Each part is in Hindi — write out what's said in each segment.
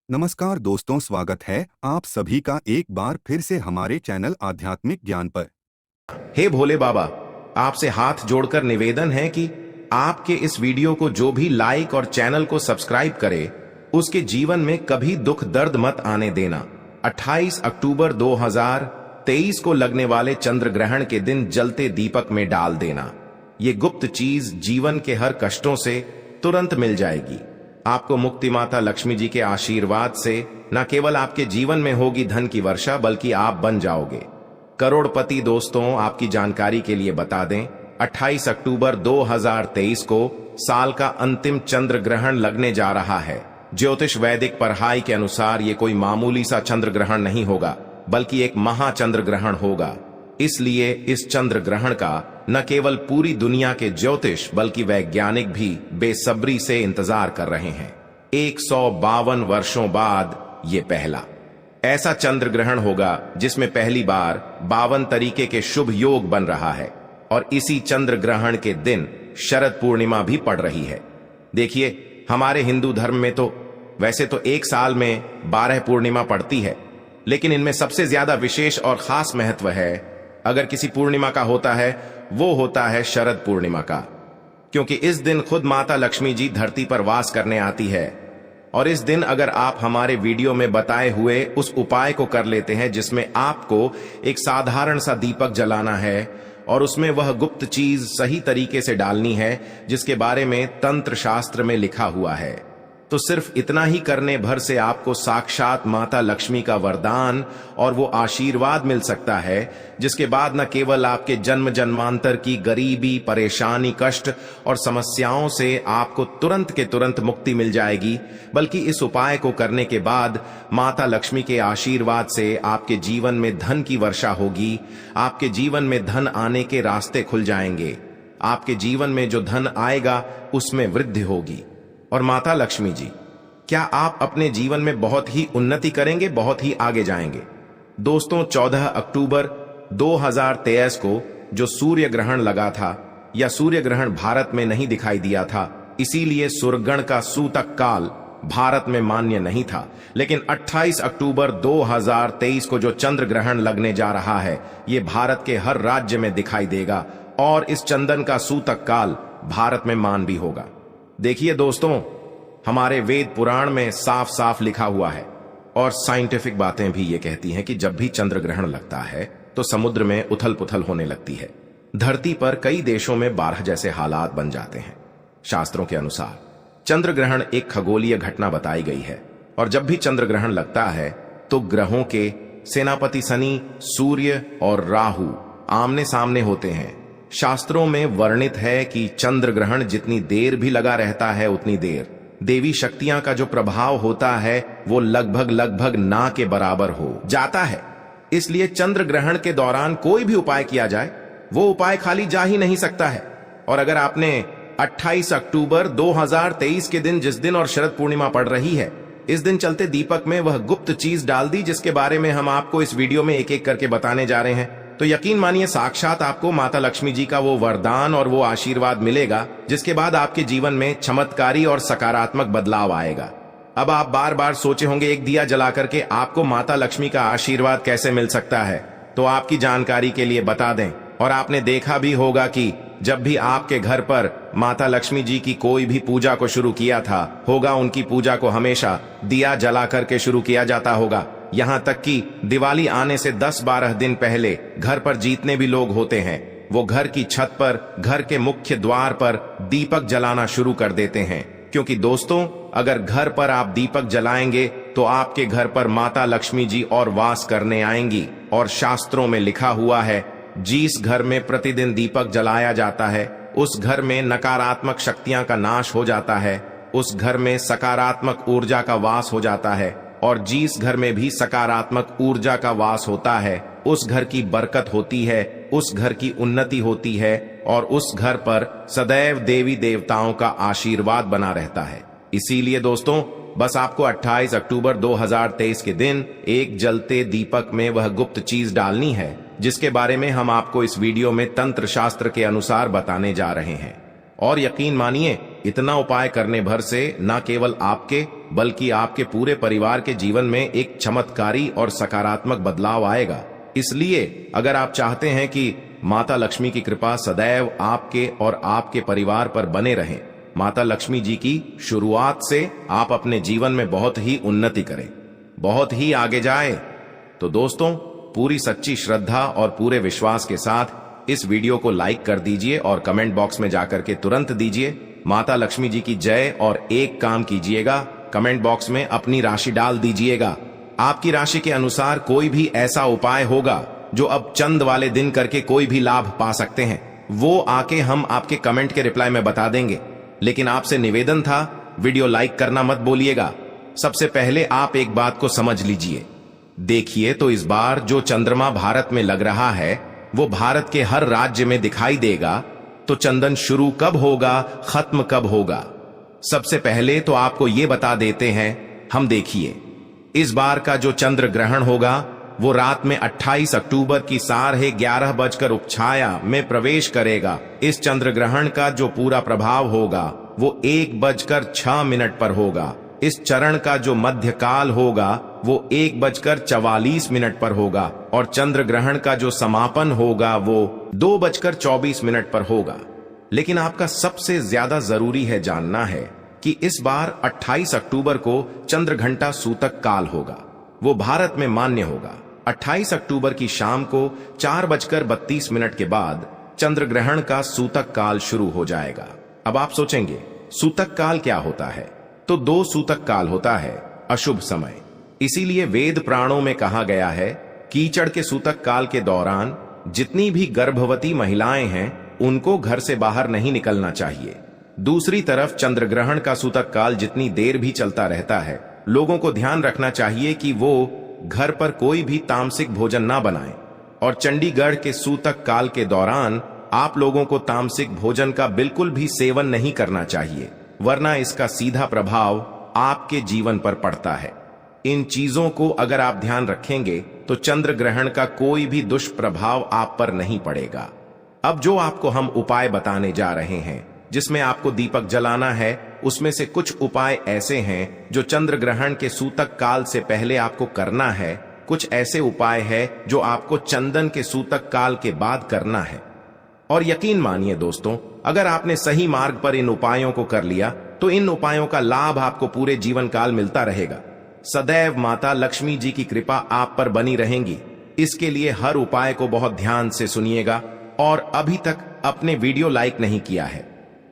नमस्कार दोस्तों, स्वागत है आप सभी का एक बार फिर से हमारे चैनल आध्यात्मिक ज्ञान पर। हे भोले बाबा, आपसे हाथ जोड़कर निवेदन है कि आपके इस वीडियो को जो भी लाइक और चैनल को सब्सक्राइब करे, उसके जीवन में कभी दुख दर्द मत आने देना। 28 अक्टूबर 2023 को लगने वाले चंद्र ग्रहण के दिन जलते दीपक में डाल देना। ये गुप्त चीज जीवन के हर कष्टों से तुरंत मिल जाएगी। आपको मुक्ति माता लक्ष्मी जी के आशीर्वाद से न केवल आपके जीवन में होगी धन की वर्षा, बल्कि आप बन जाओगे करोड़पति। दोस्तों, आपकी जानकारी के लिए बता दें, 28 अक्टूबर 2023 को साल का अंतिम चंद्र ग्रहण लगने जा रहा है। ज्योतिष वैदिक पढ़ाई के अनुसार ये कोई मामूली सा चंद्र ग्रहण नहीं होगा, बल्कि एक महाचंद्र ग्रहण होगा। इसलिए इस चंद्र ग्रहण का न केवल पूरी दुनिया के ज्योतिष बल्कि वैज्ञानिक भी बेसब्री से इंतजार कर रहे हैं। 152 वर्षों बाद ये पहला ऐसा चंद्र ग्रहण होगा जिसमें पहली बार 52 तरीके के शुभ योग बन रहा है, और इसी चंद्र ग्रहण के दिन शरद पूर्णिमा भी पड़ रही है। देखिए, हमारे हिंदू धर्म में तो वैसे तो एक साल में 12 पूर्णिमा पड़ती है, लेकिन इनमें सबसे ज्यादा विशेष और खास महत्व है अगर किसी पूर्णिमा का होता है, वो होता है शरद पूर्णिमा का। क्योंकि इस दिन खुद माता लक्ष्मी जी धरती पर वास करने आती है। और इस दिन अगर आप हमारे वीडियो में बताए हुए उस उपाय को कर लेते हैं, जिसमें आपको एक साधारण सा दीपक जलाना है और उसमें वह गुप्त चीज सही तरीके से डालनी है जिसके बारे में तंत्र शास्त्र में लिखा हुआ है, तो सिर्फ इतना ही करने भर से आपको साक्षात माता लक्ष्मी का वरदान और वो आशीर्वाद मिल सकता है, जिसके बाद न केवल आपके जन्म जन्मांतर की गरीबी, परेशानी, कष्ट और समस्याओं से आपको तुरंत के तुरंत मुक्ति मिल जाएगी, बल्कि इस उपाय को करने के बाद माता लक्ष्मी के आशीर्वाद से आपके जीवन में धन की वर्षा होगी। आपके जीवन में धन आने के रास्ते खुल जाएंगे। आपके जीवन में जो धन आएगा उसमें वृद्धि होगी। और माता लक्ष्मी जी, क्या आप अपने जीवन में बहुत ही उन्नति करेंगे, बहुत ही आगे जाएंगे। दोस्तों, 14 अक्टूबर 2023 को जो सूर्य ग्रहण लगा था, या सूर्य ग्रहण भारत में नहीं दिखाई दिया था, इसीलिए सूर्यग्रहण का सूतक काल भारत में मान्य नहीं था। लेकिन 28 अक्टूबर 2023 को जो चंद्र ग्रहण लगने जा रहा है, ये भारत के हर राज्य में दिखाई देगा, और इस चंदन का सूतक काल भारत में मान भी होगा। देखिए दोस्तों, हमारे वेद पुराण में साफ साफ लिखा हुआ है, और साइंटिफिक बातें भी ये कहती हैं कि जब भी चंद्र ग्रहण लगता है तो समुद्र में उथल पुथल होने लगती है। धरती पर कई देशों में 12 जैसे हालात बन जाते हैं। शास्त्रों के अनुसार चंद्र ग्रहण एक खगोलीय घटना बताई गई है, और जब भी चंद्र ग्रहण लगता है तो ग्रहों के सेनापति शनि, सूर्य और राहु आमने सामने होते हैं। शास्त्रों में वर्णित है कि चंद्र ग्रहण जितनी देर भी लगा रहता है, उतनी देर देवी शक्तियां का जो प्रभाव होता है वो लगभग ना के बराबर हो जाता है। इसलिए चंद्र ग्रहण के दौरान कोई भी उपाय किया जाए, वो उपाय खाली जा ही नहीं सकता है। और अगर आपने 28 अक्टूबर 2023 के दिन, जिस दिन और शरद पूर्णिमा पड़ रही है, इस दिन चलते दीपक में वह गुप्त चीज डाल दी जिसके बारे में हम आपको इस वीडियो में एक एक करके बताने जा रहे हैं, तो यकीन मानिए साक्षात आपको माता लक्ष्मी जी का वो वरदान और वो आशीर्वाद मिलेगा, जिसके बाद आपके जीवन में चमत्कारी और सकारात्मक बदलाव आएगा। अब आप बार बार सोचे होंगे, एक दिया जला करके आपको माता लक्ष्मी का आशीर्वाद कैसे मिल सकता है। तो आपकी जानकारी के लिए बता दें, और आपने देखा भी होगा कि जब भी आपके घर पर माता लक्ष्मी जी की कोई भी पूजा को शुरू किया था होगा, उनकी पूजा को हमेशा दिया जला करके शुरू किया जाता होगा। यहाँ तक कि दिवाली आने से 10-12 दिन पहले घर पर जितने भी लोग होते हैं, वो घर की छत पर, घर के मुख्य द्वार पर दीपक जलाना शुरू कर देते हैं। क्योंकि दोस्तों, अगर घर पर आप दीपक जलाएंगे तो आपके घर पर माता लक्ष्मी जी और वास करने आएंगी। और शास्त्रों में लिखा हुआ है, जिस घर में प्रतिदिन दीपक जलाया जाता है, उस घर में नकारात्मक शक्तियां का नाश हो जाता है, उस घर में सकारात्मक ऊर्जा का वास हो जाता है। और जिस घर में भी सकारात्मक ऊर्जा का वास होता है, उस घर की बरकत होती है, उस घर की उन्नति होती है, और उस घर पर सदैव देवी देवताओं का आशीर्वाद बना रहता है। इसीलिए दोस्तों, बस आपको 28 अक्टूबर 2023 के दिन एक जलते दीपक में वह गुप्त चीज डालनी है, जिसके बारे में हम आपको इस वीडियो में तंत्र शास्त्र के अनुसार बताने जा रहे हैं। और यकीन मानिए, इतना उपाय करने भर से न केवल आपके बल्कि आपके पूरे परिवार के जीवन में एक चमत्कारी और सकारात्मक बदलाव आएगा। इसलिए अगर आप चाहते हैं कि माता लक्ष्मी की कृपा सदैव आपके और आपके परिवार पर बने रहें, माता लक्ष्मी जी की शुरुआत से आप अपने जीवन में बहुत ही उन्नति करें, बहुत ही आगे जाए, तो दोस्तों पूरी सच्ची श्रद्धा और पूरे विश्वास के साथ इस वीडियो को लाइक कर दीजिए और कमेंट बॉक्स में जाकर के तुरंत दीजिए माता लक्ष्मी जी की जय। और एक काम कीजिएगा, कमेंट बॉक्स में अपनी राशि डाल दीजिएगा। आपकी राशि के अनुसार कोई भी ऐसा उपाय होगा जो अब चंद वाले दिन करके कोई भी लाभ पा सकते हैं, वो आके हम आपके कमेंट के रिप्लाई में बता देंगे। लेकिन आपसे निवेदन था, वीडियो लाइक करना मत बोलिएगा। सबसे पहले आप एक बात को समझ लीजिए। देखिए तो इस बार जो चंद्रमा भारत में लग रहा है वो भारत के हर राज्य में दिखाई देगा। तो चंदन शुरू कब होगा, खत्म कब होगा? सबसे पहले तो आपको यह बता देते हैं हम। देखिए इस बार का जो चंद्र ग्रहण होगा वो रात में 28 अक्टूबर की 11:11 उपछाया में प्रवेश करेगा। इस चंद्र ग्रहण का जो पूरा प्रभाव होगा वो 1:06 पर होगा। इस चरण का जो मध्य काल होगा वो 1:44 पर होगा और चंद्र ग्रहण का जो समापन होगा वो 2:24 पर होगा। लेकिन आपका सबसे ज्यादा जरूरी है जानना है कि इस बार 28 अक्टूबर को चंद्र घंटा सूतक काल होगा, वो भारत में मान्य होगा। 28 अक्टूबर की शाम को 4:32 के बाद चंद्र ग्रहण का सूतक काल शुरू हो जाएगा। अब आप सोचेंगे सूतक काल क्या होता है? तो 2 सूतक काल होता है, अशुभ समय। इसीलिए वेद पुराणों में कहा गया है कीचड़ के सूतक काल के दौरान जितनी भी गर्भवती महिलाएं हैं उनको घर से बाहर नहीं निकलना चाहिए। दूसरी तरफ चंद्र ग्रहण का सूतक काल जितनी देर भी चलता रहता है, लोगों को ध्यान रखना चाहिए कि वो घर पर कोई भी तामसिक भोजन ना बनाएं। और चंडीगढ़ के सूतक काल के दौरान आप लोगों को तामसिक भोजन का बिल्कुल भी सेवन नहीं करना चाहिए, वरना इसका सीधा प्रभाव आपके जीवन पर पड़ता है। इन चीजों को अगर आप ध्यान रखेंगे तो चंद्र ग्रहण का कोई भी दुष्प्रभाव आप पर नहीं पड़ेगा। अब जो आपको हम उपाय बताने जा रहे हैं जिसमें आपको दीपक जलाना है, उसमें से कुछ उपाय ऐसे हैं जो चंद्र ग्रहण के सूतक काल से पहले आपको करना है। कुछ ऐसे उपाय है जो आपको चंदन के सूतक काल के बाद करना है। और यकीन मानिए दोस्तों, अगर आपने सही मार्ग पर इन उपायों को कर लिया तो इन उपायों का लाभ आपको पूरे जीवन काल मिलता रहेगा। सदैव माता लक्ष्मी जी की कृपा आप पर बनी रहेंगी। इसके लिए हर उपाय को बहुत ध्यान से सुनिएगा। और अभी तक अपने वीडियो लाइक नहीं किया है,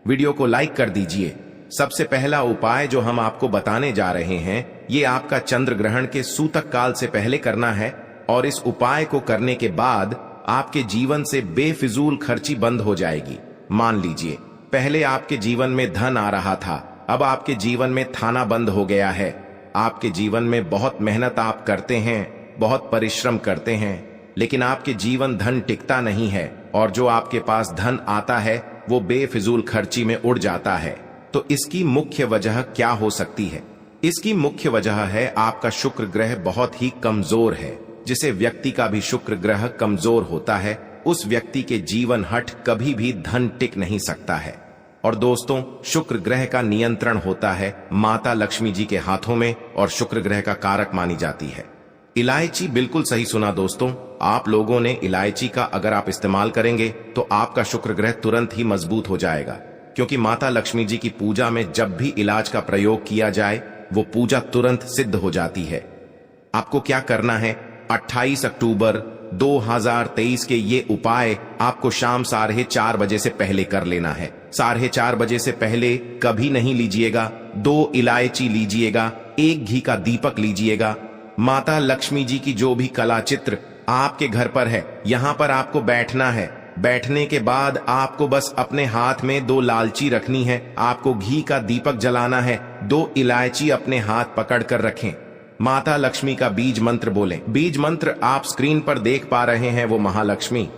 वीडियो को लाइक कर दीजिए। सबसे पहला उपाय जो हम आपको बताने जा रहे हैं ये आपका चंद्र ग्रहण के सूतक काल से पहले करना है। और इस उपाय को करने के बाद आपके जीवन से बेफिजूल खर्ची बंद हो जाएगी। मान लीजिए पहले आपके जीवन में धन आ रहा था, अब आपके जीवन में थाना बंद हो गया है। आपके जीवन में बहुत मेहनत आप करते हैं, बहुत परिश्रम करते हैं, लेकिन आपके जीवन धन टिकता नहीं है और जो आपके पास धन आता है वो बेफिजूल खर्ची में उड़ जाता है। तो इसकी मुख्य वजह क्या हो सकती है? इसकी मुख्य वजह है आपका शुक्र ग्रह बहुत ही कमजोर है। जिसे व्यक्ति का भी शुक्र ग्रह कमजोर होता है उस व्यक्ति के जीवन हट कभी भी धन टिक नहीं सकता है। और दोस्तों शुक्र ग्रह का नियंत्रण होता है माता लक्ष्मी जी के हाथों में और शुक्र ग्रह का कारक मानी जाती है इलायची। बिल्कुल सही सुना दोस्तों, आप लोगों ने इलायची का अगर आप इस्तेमाल करेंगे तो आपका शुक्र ग्रह तुरंत ही मजबूत हो जाएगा। क्योंकि माता लक्ष्मी जी की पूजा में जब भी इलाज का प्रयोग किया जाए वो पूजा तुरंत सिद्ध हो जाती है। आपको क्या करना है, 28 अक्टूबर 2023 के ये उपाय आपको शाम 4:30 से पहले कर लेना है। 4:30 से पहले कभी नहीं लीजिएगा। 2 इलायची लीजिएगा, 1 घी का दीपक लीजिएगा। माता लक्ष्मी जी की जो भी कला चित्र आपके घर पर है यहाँ पर आपको बैठना है। बैठने के बाद आपको बस अपने हाथ में 2 लालची रखनी है, आपको घी का दीपक जलाना है, 2 इलायची अपने हाथ पकड़ कर रखें। माता लक्ष्मी का बीज मंत्र बोलें। बीज मंत्र आप स्क्रीन पर देख पा रहे हैं वो महालक्ष्मी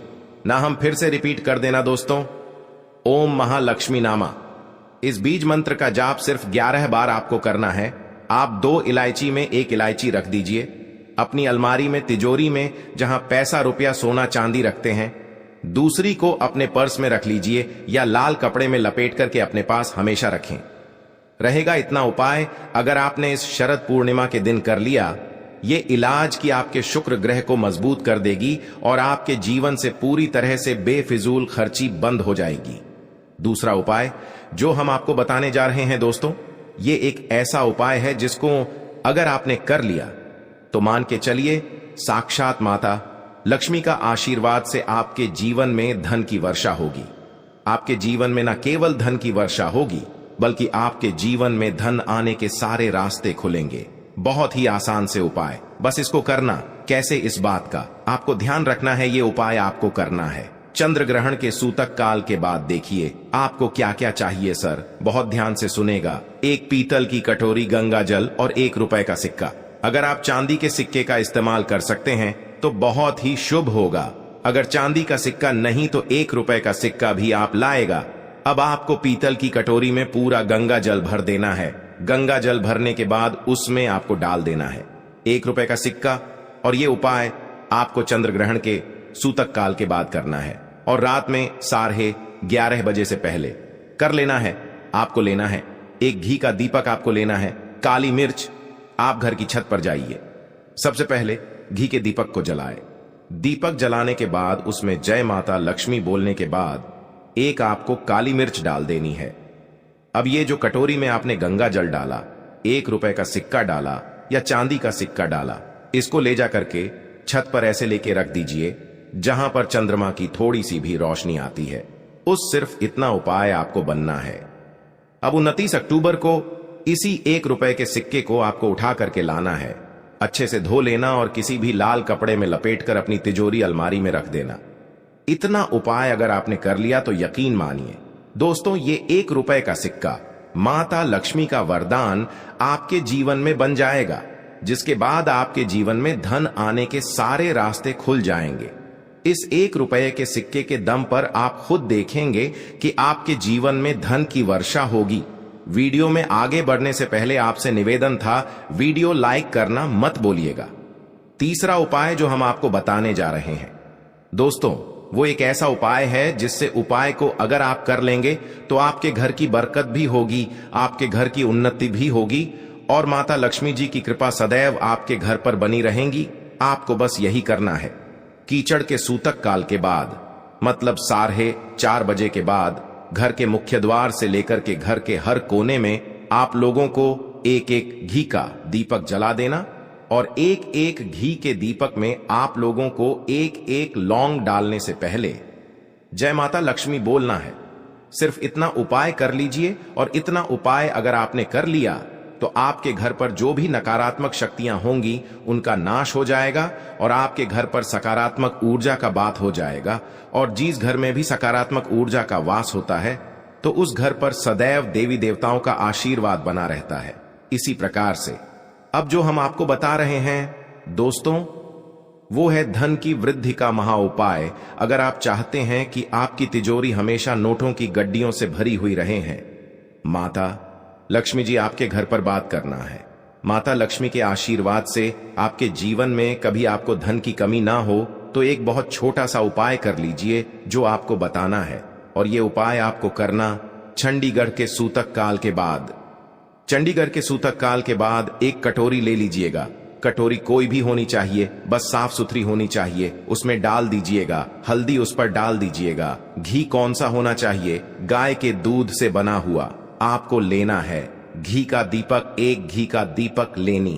ना, हम फिर से रिपीट कर देना दोस्तों, ओम महालक्ष्मी नामा। इस बीज मंत्र का जाप सिर्फ 11 बार आपको करना है। आप 2 इलायची में 1 इलायची रख दीजिए अपनी अलमारी में, तिजोरी में जहां पैसा रुपया सोना चांदी रखते हैं। दूसरी को अपने पर्स में रख लीजिए या लाल कपड़े में लपेट करके अपने पास हमेशा रखें। रहेगा इतना उपाय अगर आपने इस शरद पूर्णिमा के दिन कर लिया, ये इलाज की आपके शुक्र ग्रह को मजबूत कर देगी और आपके जीवन से पूरी तरह से बेफिजूल खर्ची बंद हो जाएगी। दूसरा उपाय जो हम आपको बताने जा रहे हैं दोस्तों, ये एक ऐसा उपाय है जिसको अगर आपने कर लिया तो मान के चलिए साक्षात माता लक्ष्मी का आशीर्वाद से आपके जीवन में धन की वर्षा होगी। आपके जीवन में न केवल धन की वर्षा होगी बल्कि आपके जीवन में धन आने के सारे रास्ते खुलेंगे। बहुत ही आसान से उपाय, बस इसको करना कैसे इस बात का आपको ध्यान रखना है। ये उपाय आपको करना है चंद्र ग्रहण के सूतक काल के बाद। देखिए आपको क्या क्या चाहिए सर, बहुत ध्यान से सुनेगा। एक पीतल की कटोरी, गंगा जल और 1 रुपए का सिक्का। अगर आप चांदी के सिक्के का इस्तेमाल कर सकते हैं तो बहुत ही शुभ होगा। अगर चांदी का सिक्का नहीं तो 1 रुपए का सिक्का भी आप लाएगा। अब आपको पीतल की कटोरी में पूरा गंगा जल भर देना है। गंगा जल भरने के बाद उसमें आपको डाल देना है 1 रुपए का सिक्का। और ये उपाय आपको चंद्र ग्रहण के सूतक काल के बाद करना है और रात में 11:30 बजे से पहले कर लेना है। आपको लेना है एक घी का दीपक, आपको लेना है काली मिर्च। आप घर की छत पर जाइए, सबसे पहले घी के दीपक को जलाए। दीपक जलाने के बाद उसमें जय माता लक्ष्मी बोलने के बाद एक आपको काली मिर्च डाल देनी है। अब ये जो कटोरी में आपने गंगा जल डाला, 1 रुपए का सिक्का डाला या चांदी का सिक्का डाला, इसको ले जा करके छत पर ऐसे लेके रख दीजिए जहां पर चंद्रमा की थोड़ी सी भी रोशनी आती है। उस सिर्फ इतना उपाय आपको बनना है। अब 29 अक्टूबर को इसी 1 रुपए के सिक्के को आपको उठा करके लाना है। अच्छे से धो लेना और किसी भी लाल कपड़े में लपेटकर अपनी तिजोरी अलमारी में रख देना। इतना उपाय अगर आपने कर लिया तो यकीन मानिए दोस्तों, ये 1 रुपए का सिक्का माता लक्ष्मी का वरदान आपके जीवन में बन जाएगा, जिसके बाद आपके जीवन में धन आने के सारे रास्ते खुल जाएंगे। इस 1 रुपए के सिक्के के दम पर आप खुद देखेंगे कि आपके जीवन में धन की वर्षा होगी। वीडियो में आगे बढ़ने से पहले आपसे निवेदन था, वीडियो लाइक करना मत भूलिएगा। तीसरा उपाय जो हम आपको बताने जा रहे हैं दोस्तों, वो एक ऐसा उपाय है जिससे उपाय को अगर आप कर लेंगे तो आपके घर की बरकत भी होगी, आपके घर की उन्नति भी होगी और माता लक्ष्मी जी की कृपा सदैव आपके घर पर बनी रहेंगी। आपको बस यही करना है। कीचड़ के सूतक काल के बाद, मतलब 4:30 बजे के बाद, घर के मुख्य द्वार से लेकर के घर के हर कोने में आप लोगों को एक एक घी का दीपक जला देना और एक एक घी के दीपक में आप लोगों को एक एक लौंग डालने से पहले जय माता लक्ष्मी बोलना है। सिर्फ इतना उपाय कर लीजिए और इतना उपाय अगर आपने कर लिया तो आपके घर पर जो भी नकारात्मक शक्तियां होंगी उनका नाश हो जाएगा और आपके घर पर सकारात्मक ऊर्जा का बात हो जाएगा। और जिस घर में भी सकारात्मक ऊर्जा का वास होता है तो उस घर पर सदैव देवी देवताओं का आशीर्वाद बना रहता है। इसी प्रकार से अब जो हम आपको बता रहे हैं दोस्तों, वो है धन की वृद्धि का महा उपाय। अगर आप चाहते हैं कि आपकी तिजोरी हमेशा नोटों की गड्डियों से भरी हुई रहे हैं, माता लक्ष्मी जी आपके घर पर बात करना है। माता लक्ष्मी के आशीर्वाद से आपके जीवन में कभी आपको धन की कमी ना हो तो एक बहुत छोटा सा उपाय कर लीजिए जो आपको बताना है। और ये उपाय आपको करना चंडीगढ़ के सूतक काल के बाद। चंडीगढ़ के सूतक काल के बाद एक कटोरी ले लीजिएगा। कटोरी कोई भी होनी चाहिए, बस साफ सुथरी होनी चाहिए। उसमें डाल दीजिएगा हल्दी, उस पर डाल दीजिएगा घी। कौन सा होना चाहिए? गाय के दूध से बना हुआ आपको लेना है। घी का दीपक, एक घी का दीपक लेनी।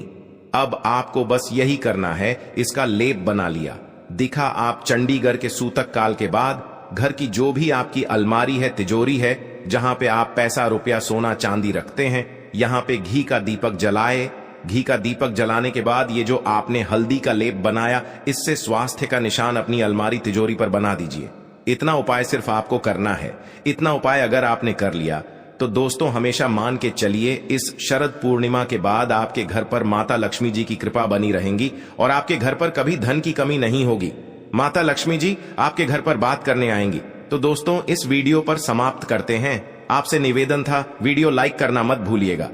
अब आपको बस यही करना है। इसका लेप बना लिया, दिखा आप चंडीगढ़ के सूतक काल के बाद घर की जो भी आपकी अलमारी है, तिजोरी है, जहां पे आप पैसा, रुपया, सोना, चांदी रखते हैं, यहां पे घी का दीपक जलाए। घी का दीपक जलाने के बाद ये जो आपने हल्दी का लेप बनाया, इससे स्वास्थ्य का निशान अपनी अलमारी, तिजोरी पर बना दीजिए। इतना उपाय सिर्फ आपको करना है। इतना उपाय अगर आपने कर लिया तो दोस्तों हमेशा मान के चलिए, इस शरद पूर्णिमा के बाद आपके घर पर माता लक्ष्मी जी की कृपा बनी रहेंगी और आपके घर पर कभी धन की कमी नहीं होगी। माता लक्ष्मी जी आपके घर पर बात करने आएंगी। तो दोस्तों इस वीडियो पर समाप्त करते हैं। आपसे निवेदन था, वीडियो लाइक करना मत भूलिएगा।